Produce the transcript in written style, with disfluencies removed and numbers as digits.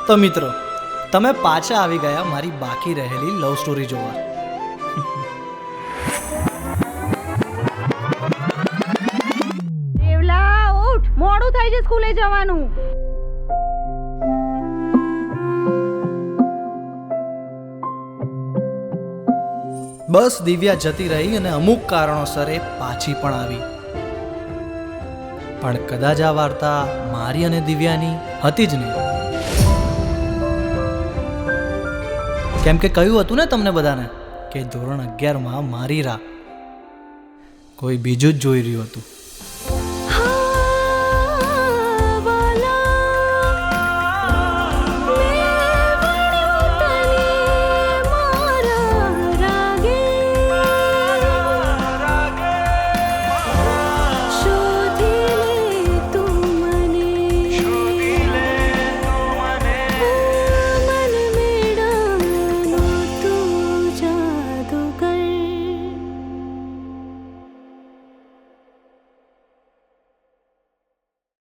તો મિત્રો, તમે પાછા આવી ગયા મારી બાકી રહેલી લવ સ્ટોરી જોવા. દેવલા ઉઠ, મોડું થઈ છે સ્કૂલે જવાનું. બસ દિવ્યા જતી રહી અને અમુક કારણોસર એ પાછી પણ આવી. પણ કદાચ આ વાર્તા મારી અને દિવ્યાની હતી જ નહીં. કેમ કે કહ્યું હતું ને તમને બધાને કે ધોરણ 11માં મારી રાહ કોઈ બીજું જ જોઈ રહ્યું હતું.